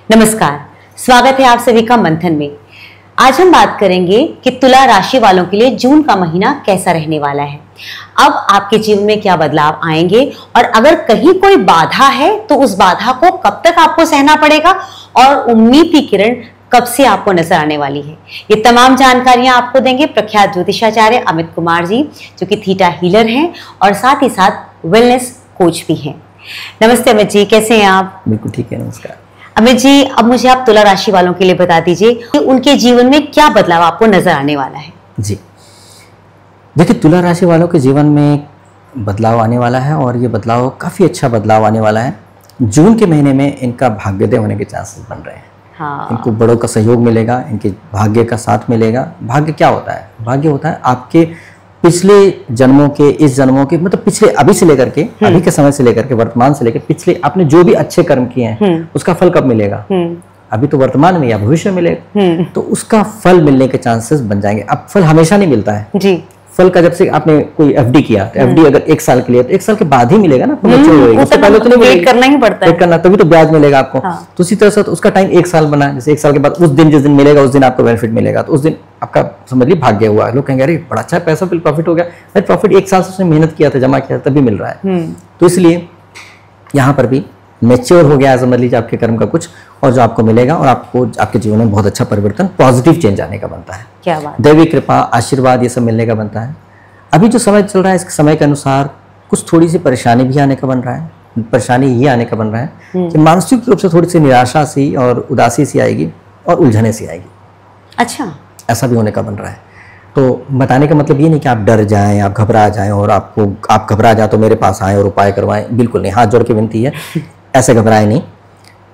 नमस्कार, स्वागत है आप सभी का मंथन में। आज हम बात करेंगे कि तुला राशि वालों के लिए जून का महीना कैसा रहने वाला है। अब आपके जीवन में क्या बदलाव आएंगे और अगर कहीं कोई बाधा है तो उस बाधा को कब तक आपको सहना पड़ेगा और उम्मीद की किरण कब से आपको नजर आने वाली है। ये तमाम जानकारियां आपको देंगे प्रख्यात ज्योतिषाचार्य अमित कुमार जी, जो कि थीटा हीलर हैं और साथ ही साथ वेलनेस कोच भी हैं। नमस्ते अमित जी, कैसे हैं आप? बिल्कुल ठीक है, नमस्कार। अमित जी, अब मुझे आप तुला राशि वालों के लिए बता दीजिए कि उनके जीवन में क्या बदलाव आपको नजर आने वाला है। जी देखिए, तुला राशि वालों के जीवन में बदलाव आने वाला है और ये बदलाव काफ़ी अच्छा बदलाव आने वाला है। जून के महीने में इनका भाग्योदय होने के चांसेस बन रहे हैं। हाँ। इनको बड़ों का सहयोग मिलेगा, इनके भाग्य का साथ मिलेगा। भाग्य क्या होता है? भाग्य होता है आपके पिछले जन्मों के, इस जन्मों के, मतलब पिछले अभी से लेकर के, अभी के समय से लेकर के, वर्तमान से लेकर पिछले आपने जो भी अच्छे कर्म किए हैं उसका फल कब मिलेगा? अभी तो वर्तमान में या भविष्य में मिलेगा। तो उसका फल मिलने के चांसेस बन जाएंगे। अब फल हमेशा नहीं मिलता है जी। फल का जब से आपने कोई एफडी किया तो एफडी अगर 1 साल के लिए तो 1 साल के बाद ही मिलेगा ना, उससे पहले तो नहीं वेट करना ही पड़ता है। वेट करना, तभी तो ब्याज मिलेगा आपको। तो उसी तरह से उसका टाइम 1 साल बना, जैसे 1 साल के बाद उस दिन जिस दिन मिलेगा उस दिन आपको बेनिफिट मिलेगा। तो उस दिन आपका समझ लीजिए भाग्य हुआ। लोग कहेंगे अरे बड़ा अच्छा पैसा बिल प्रॉफिट हो गया। भाई प्रॉफिट 1 साल से उसने मेहनत किया था, जमा किया था, तभी मिल रहा है। तो इसलिए यहाँ पर भी मैच्योर हो गया समझ लीजिए आपके कर्म का कुछ, और जो आपको मिलेगा और आपको आपके जीवन में बहुत अच्छा परिवर्तन, पॉजिटिव चेंज आने का बनता है। क्या बात। दैवी कृपा, आशीर्वाद, ये सब मिलने का बनता है। अभी जो समय चल रहा है, इस समय के अनुसार कुछ थोड़ी सी परेशानी भी आने का बन रहा है। परेशानी ये आने का बन रहा है कि मानसिक रूप से थोड़ी सी निराशा सी और उदासी सी आएगी और उलझने सी आएगी। अच्छा, ऐसा भी होने का बन रहा है। तो बताने का मतलब ये नहीं कि आप डर जाएं, आप घबरा जाएं और आप घबरा जाए तो मेरे पास आए और उपाय करवाएं। बिल्कुल नहीं, हाथ जोड़ के विनती है, ऐसे घबराएं नहीं।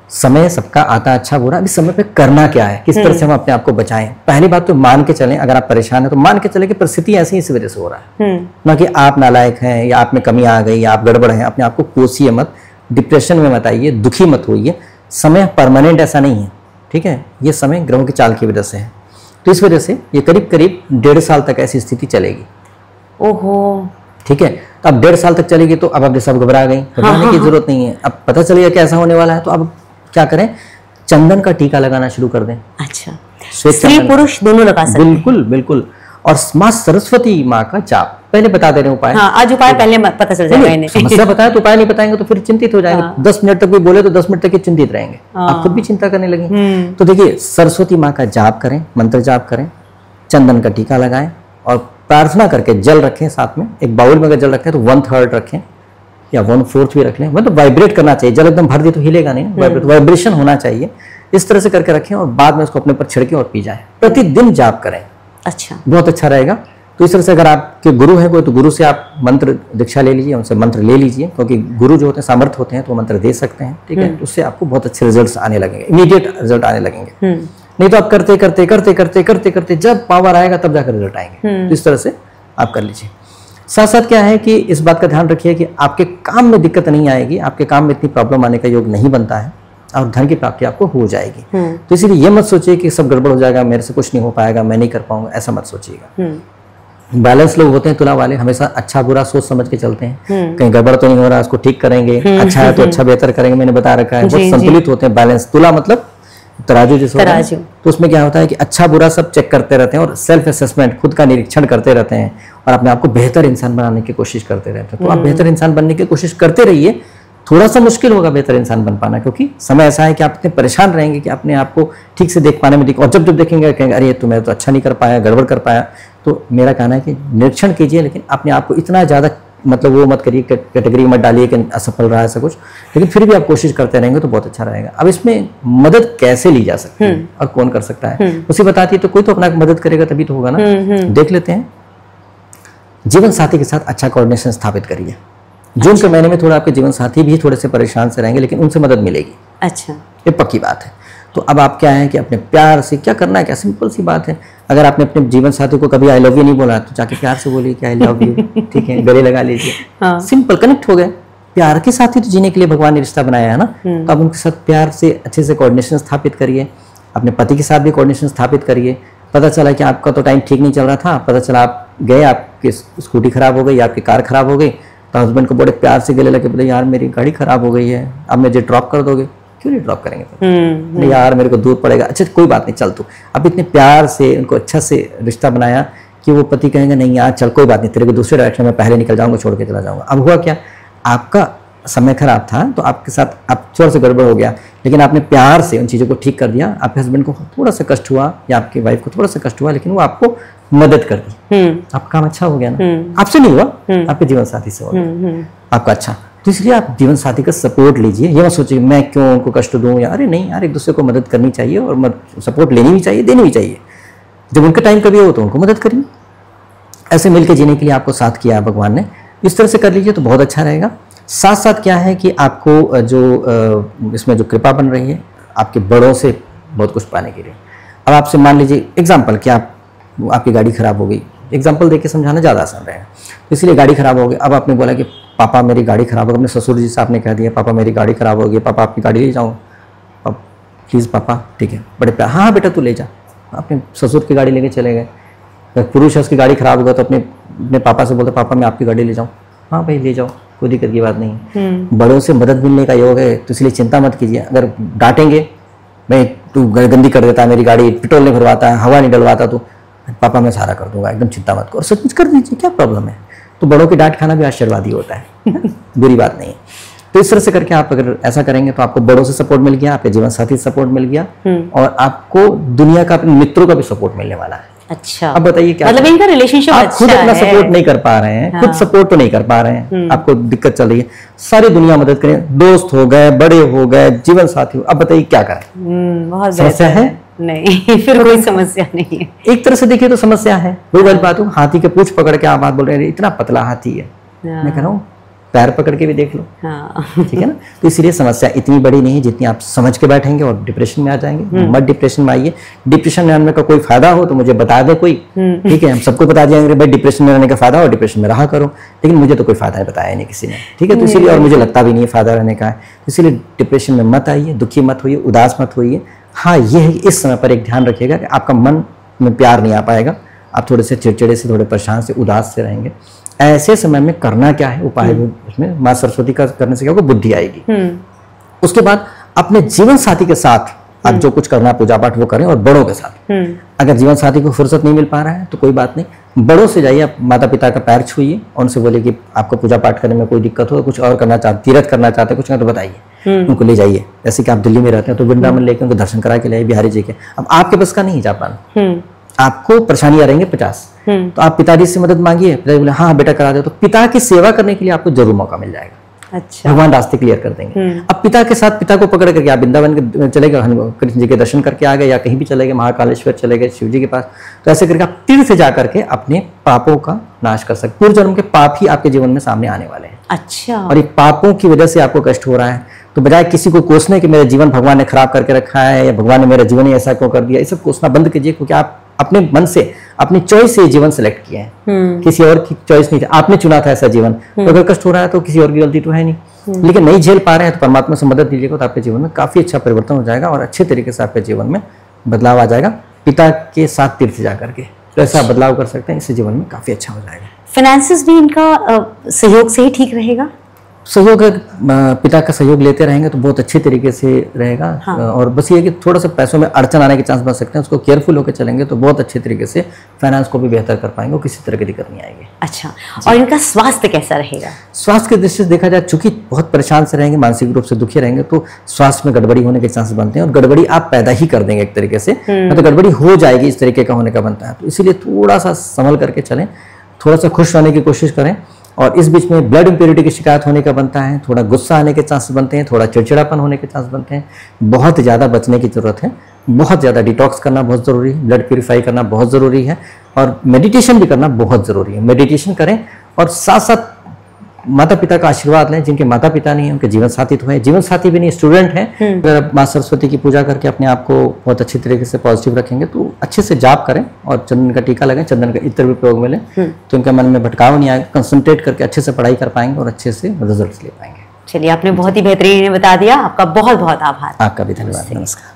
समय सबका आता अच्छा बुरा, अभी समय पे करना क्या है, किस तरह से हम अपने आप को बचाएं। पहली बात तो मान के चलें, अगर आप परेशान हैं तो मान के चलें कि परिस्थिति ऐसी इस वजह से हो रहा है, ना कि आप नालायक हैं या आप में कमी आ गई या आप गड़बड़ हैं। अपने आप को कोसिए मत, डिप्रेशन में मत आइए, दुखी मत होइए। समय परमानेंट ऐसा नहीं है, ठीक है। ये समय ग्रहों की चाल की वजह से है। तो इस वजह से ये करीब करीब 1.5 साल तक ऐसी स्थिति चलेगी। ओहो, ठीक है। तो अब 1.5 साल तक चलेगी तो अब आप सब घबरा गई, घबराने की जरूरत नहीं है। अब पता चलेगा कि ऐसा होने वाला है तो अब क्या करें, चंदन का टीका लगाना शुरू कर दें। अच्छा, स्त्री पुरुष दोनों लगा सकते हैं। बिल्कुल बिल्कुल। और माँ सरस्वती माँ का जाप, पहले बता दे रहे हैं उपाय। हाँ, आज उपाय पहले पता चल जाएगा इन्हें। समस्या बताया तो उपाय नहीं बताएंगे तो फिर चिंतित हो जाएंगे। 10 मिनट तक कोई बोले तो 10 मिनट तक ही चिंतित रहेंगे, आप खुद भी चिंता करने लगेंगे। तो देखिए, सरस्वती माँ का जाप करें, मंत्र जाप करें, चंदन का टीका लगाएं और प्रार्थना करके जल रखें साथ में। एक बाउल में अगर जल रखें तो 1/3 रखें या 1/4 भी रख लें। मतलब वाइब्रेट करना चाहिए, जल एकदम भर दे तो हिलेगा नहीं, वाइब्रेशन होना चाहिए। इस तरह से करके रखें और बाद में उसको अपने पर छिड़के और पी जाएं। प्रतिदिन जाप करें। अच्छा, बहुत अच्छा रहेगा। तो इस तरह से अगर आपके गुरु है कोई तो गुरु से आप मंत्र दीक्षा ले लीजिए, उनसे मंत्र ले लीजिए, क्योंकि गुरु जो होते हैं सामर्थ्य होते हैं तो मंत्र दे सकते हैं, ठीक है। उससे आपको बहुत अच्छे रिजल्ट आने लगेंगे, इमीडिएट रिजल्ट आने लगेंगे। नहीं तो आप करते करते करते करते करते करते जब पावर आएगा तब जाकर रिजल्ट आएंगे। तो इस तरह से आप कर लीजिए। साथ साथ क्या है कि इस बात का ध्यान रखिए कि आपके काम में दिक्कत नहीं आएगी, आपके काम में इतनी प्रॉब्लम आने का योग नहीं बनता है और धन की प्राप्ति आपको हो जाएगी। तो इसीलिए ये मत सोचिए कि सब गड़बड़ हो जाएगा, मेरे से कुछ नहीं हो पाएगा, मैं नहीं कर पाऊंगा, ऐसा मत सोचिएगा। बैलेंस लोग होते हैं तुला वाले, हमेशा अच्छा बुरा सोच समझ के चलते हैं। कहीं गड़बड़ तो नहीं हो रहा, उसको ठीक करेंगे, अच्छा है तो अच्छा बेहतर करेंगे, मैंने बता रखा है। बहुत संतुलित होते हैं, बैलेंस। तुला मतलब तराजू जैसे होता है। तो उसमें क्या होता है कि अच्छा बुरा सब चेक करते रहते हैं और सेल्फ असेसमेंट, खुद का निरीक्षण करते रहते हैं और अपने आप को बेहतर इंसान बनाने की कोशिश करते रहते हैं। तो आप बेहतर इंसान बनने की कोशिश करते रहिए। थोड़ा सा मुश्किल होगा बेहतर इंसान बन पाना, क्योंकि समय ऐसा है कि आप इतने परेशान रहेंगे कि अपने आप को ठीक से देख पाने में और जब देखेंगे कहेंगे अरे तो मैं तो अच्छा नहीं कर पाया, गड़बड़ कर पाया। तो मेरा कहना है कि निरीक्षण कीजिए, लेकिन अपने आप को इतना ज़्यादा मतलब वो मत करिए, कैटेगरी मत डालिए कि असफल रहा ऐसा कुछ। लेकिन फिर भी आप कोशिश करते रहेंगे तो बहुत अच्छा रहेगा। अब इसमें मदद कैसे ली जा सकती है और कौन कर सकता है, उसी बताती है। तो कोई तो अपना मदद करेगा तभी तो होगा ना। देख लेते हैं। जीवन साथी के साथ अच्छा कोऑर्डिनेशन स्थापित करिए। जून के महीने में थोड़ा आपके जीवन साथी भी थोड़े से परेशान से रहेंगे, लेकिन उनसे मदद मिलेगी। अच्छा, ये पक्की बात है। तो अब आप क्या है कि अपने प्यार से क्या करना है, क्या सिंपल सी बात है। अगर आपने अपने जीवन साथी को कभी आई लव यू नहीं बोला तो जाके प्यार से बोलिए कि आई लव यू, ठीक है, गले लगा लीजिए। सिंपल, कनेक्ट हो गए। प्यार के साथ ही तो जीने के लिए भगवान ने रिश्ता बनाया है ना। तो आप उनके साथ प्यार से अच्छे से कोऑर्डिनेशन स्थापित करिए। अपने पति के साथ भी कोऑर्डिनेशन स्थापित करिए। पता चला कि आपका तो टाइम ठीक नहीं चल रहा था, पता चला आप गए, आपकी स्कूटी खराब हो गई, आपकी कार खराब हो गई, तो हस्बैंड को बड़े प्यार से गले लगे बोले यार मेरी गाड़ी खराब हो गई है, अब मुझे ड्रॉप कर दोगे? क्यों नहीं ड्रॉप करेंगे? नहीं यार मेरे को दूर पड़ेगा, अच्छा कोई बात नहीं चल तू। अब इतने प्यार से उनको अच्छा से रिश्ता बनाया कि वो पति कहेंगे नहीं यार चल कोई बात नहीं, तेरे को दूसरे डायरेक्शन में पहले निकल जाऊंगा, छोड़ के चला जाऊंगा। अब हुआ क्या, आपका समय खराब था तो आपके साथ आप थोड़ा सा गड़बड़ हो गया, लेकिन आपने प्यार से उन चीज़ों को ठीक कर दिया। आपके हस्बैंड को थोड़ा सा कष्ट हुआ या आपकी वाइफ को थोड़ा सा कष्ट हुआ, लेकिन वो आपको मदद कर दी, आपका काम अच्छा हो गया ना। आपसे नहीं हुआ, आपके जीवन साथी से हो गया, आपका अच्छा। तो इसलिए आप जीवन साथी का सपोर्ट लीजिए, ये मत सोचिए मैं क्यों उनको कष्ट दूं या अरे नहीं यार, एक दूसरे को मदद करनी चाहिए और सपोर्ट लेनी भी चाहिए, देनी भी चाहिए। जब उनका टाइम कभी हो तो उनको मदद करिए। ऐसे मिलकर जीने के लिए आपको साथ किया भगवान ने, इस तरह से कर लीजिए तो बहुत अच्छा रहेगा। साथ साथ क्या है कि आपको जो इसमें जो कृपा बन रही है आपके बड़ों से बहुत कुछ पाने के लिए। अब आपसे मान लीजिए एग्जाम्पल कि आपकी गाड़ी खराब हो गई, एग्जाम्पल देके समझाना ज़्यादा आसान रहेगा। तो इसलिए गाड़ी खराब हो गई, अब आपने बोला कि पापा मेरी गाड़ी खराब हो गई, अपने ससुर जी से आपने कह दिया पापा मेरी गाड़ी खराब हो गई, पापा आपकी गाड़ी ले जाऊँ, अब प्लीज़ पापा, ठीक है बड़े प्यार, हाँ बेटा तू ले जा। अपने ससुर की गाड़ी लेके चले गए। पुरुष है उसकी गाड़ी खराब हो गई तो अपने पापा से बोलते पापा मैं आपकी गाड़ी ले जाऊँ, हाँ भाई ले जाओ, कोई दिक्कत की बात नहीं। बड़ों से मदद मिलने का योग है तो इसलिए चिंता मत कीजिए। अगर डांटेंगे मैं तू गंदी कर देता है मेरी गाड़ी, पेट्रोल नहीं भरवाता है, हवा नहीं डलवाता, तो पापा मैं सारा कर दूंगा, एकदम चिंता मत करो, सचमुच कर दीजिए, क्या प्रॉब्लम है। तो बड़ों की डांट खाना भी आशीर्वाद ही होता है बुरी बात नहीं है। तो इस तरह से करके आप अगर ऐसा करेंगे तो आपको बड़ों से सपोर्ट मिल गया, आपके जीवन साथी से सपोर्ट मिल गया और आपको दुनिया का अपने मित्रों का भी सपोर्ट मिलने वाला है। अच्छा, अब बताइए क्या मतलब इनका रिलेशनशिप अच्छा खुद अपना है। सपोर्ट नहीं कर पा रहे हैं, हाँ। खुद सपोर्ट तो नहीं कर पा रहे हैं, आपको दिक्कत चल रही है, सारी दुनिया मदद करें, दोस्त हो गए, बड़े हो गए, जीवन साथी हो, अब बताइए क्या करें। बहुत समस्या है? नहीं फिर कोई समस्या नहीं है। एक तरह से देखिए तो समस्या है। वही वाली बात हो, हाथी के पूंछ पकड़ के आप बात बोल रहे हैं, इतना पतला हाथी है, मैं कह रहा हूँ पैर पकड़ के भी देख लो, ठीक है ना। तो इसलिए समस्या इतनी बड़ी नहीं है जितनी आप समझ के बैठेंगे और डिप्रेशन में आ जाएंगे। मत डिप्रेशन में आइए, डिप्रेशन में आने का कोई फायदा हो तो मुझे बता दे कोई, ठीक है, हम सबको बता देंगे भाई डिप्रेशन में रहने का फायदा और डिप्रेशन में रहा करो, लेकिन मुझे तो कोई फायदा बताया नहीं किसी ने, ठीक है। तो इसीलिए और मुझे लगता भी नहीं है फायदा रहने का है, इसीलिए डिप्रेशन में मत आइए, दुखी मत होइए, उदास मत होइए। हाँ ये है इस समय पर एक ध्यान रखिएगा कि आपका मन में प्यार नहीं आ पाएगा, आप थोड़े से चिड़चिड़े से, थोड़े परेशान से, उदास से रहेंगे। ऐसे समय में करना क्या है उपाय, उसमें माँ सरस्वती का करने से क्या होगा, बुद्धि आएगी। उसके बाद अपने जीवन साथी के साथ आप जो कुछ करना पूजा पाठ वो करें और बड़ों के साथ। अगर जीवन साथी को फुर्सत नहीं मिल पा रहा है तो कोई बात नहीं, बड़ों से जाइए, आप माता पिता का पैर छूइए और उनसे बोलिए कि आपको पूजा पाठ करने में कोई दिक्कत हो, कुछ और करना चाहते, तीर्थ करना चाहते हैं कुछ तो बताइए, उनको ले जाइए। जैसे कि आप दिल्ली में रहते हैं तो वृंदावन लेके उनको दर्शन करा के लाइए बिहारी जी के। अब आपके बस का नहीं जा पाना, आपको परेशानी आ रहेंगे 50, तो आप पिताजी से मदद मांगिए, पिताजी बोले हाँ बेटा करा दे, तो पिता की सेवा करने के लिए आपको जरूर मौका मिल जाएगा। अच्छा, भगवान रास्ते क्लियर कर देंगे। अब पिता के साथ पिता को पकड़ करके आप वृंदावन के चले गए, कृष्ण जी के दर्शन करके आ गए, या कहीं भी चले गए, महाकालेश्वर चले गए शिव जी के पास, तो ऐसे करके आप तीर्थ से जा करके अपने पापों का नाश कर सकते। पूर्व जन्म के पाप ही आपके जीवन में सामने आने वाले हैं। अच्छा, और ये पापों की वजह से आपको कष्ट हो रहा है, तो बजाय किसी को कोसने कि मेरा जीवन भगवान ने खराब करके रखा है या भगवान ने मेरा जीवन ही ऐसा क्यों कर दिया, ये सब कोसना बंद कीजिए, क्योंकि आप अपने मन से, अपनी चॉइस से जीवन सेलेक्ट किए हैं, किसी और की चॉइस नहीं थी, आपने चुना था ऐसा जीवन। तो अगर कष्ट हो रहा है तो किसी और की गलती तो है नहीं, लेकिन नहीं झेल पा रहे हैं तो परमात्मा से मदद लीजिएगा, तो आपके जीवन में काफी अच्छा परिवर्तन हो जाएगा और अच्छे तरीके से आपके जीवन में बदलाव आ जाएगा। पिता के साथ तीर्थ जा करके तो ऐसा बदलाव कर सकते हैं, इससे जीवन में काफी अच्छा हो जाएगा। फाइनेंसेस भी इनका सहयोग से ही ठीक रहेगा। सहयोग, पिता का सहयोग लेते रहेंगे तो बहुत अच्छे तरीके से रहेगा। हाँ। और बस ये कि थोड़ा सा पैसों में अड़चन आने के चांस बन सकते हैं, उसको केयरफुल होकर चलेंगे तो बहुत अच्छे तरीके से फाइनेंस को भी बेहतर कर पाएंगे और किसी तरह की दिक्कत नहीं आएगी। अच्छा, और इनका स्वास्थ्य कैसा रहेगा? स्वास्थ्य की दृष्टि से देखा जाए, चूंकि बहुत परेशान से रहेंगे, मानसिक रूप से दुखी रहेंगे, तो स्वास्थ्य में गड़बड़ी होने के चांसेस बनते हैं, और गड़बड़ी आप पैदा ही कर देंगे एक तरीके से, तो गड़बड़ी हो जाएगी, इस तरीके का होने का बनता है। तो इसीलिए थोड़ा सा संभल करके चलें, थोड़ा सा खुश रहने की कोशिश करें। और इस बीच में ब्लड इम्प्योरिटी की शिकायत होने का बनता है, थोड़ा गुस्सा आने के चांसेस बनते हैं, थोड़ा चिड़चिड़ापन होने के चांस बनते हैं। बहुत ज़्यादा बचने की जरूरत है, बहुत ज़्यादा डिटॉक्स करना बहुत ज़रूरी है, ब्लड प्यूरिफाई करना बहुत ज़रूरी है, और मेडिटेशन भी करना बहुत ज़रूरी है। मेडिटेशन करें और साथ साथ माता पिता का आशीर्वाद लें। जिनके माता पिता नहीं है उनके जीवन साथी तो है, जीवन साथी भी नहीं, स्टूडेंट हैं, अगर आप माँ सरस्वती की पूजा करके अपने आप को बहुत अच्छी तरीके से पॉजिटिव रखेंगे तो अच्छे से जाप करें और चंदन का टीका लगाएं, चंदन का इत्र भी प्रयोग में लें, तो उनके मन में भटकाव नहीं आएगा, कंसंट्रेट करके अच्छे से पढ़ाई कर पाएंगे और अच्छे से रिजल्ट ले पाएंगे। चलिए, आपने बहुत ही बेहतरीन बता दिया, आपका बहुत बहुत आभार। आपका भी धन्यवाद, नमस्कार।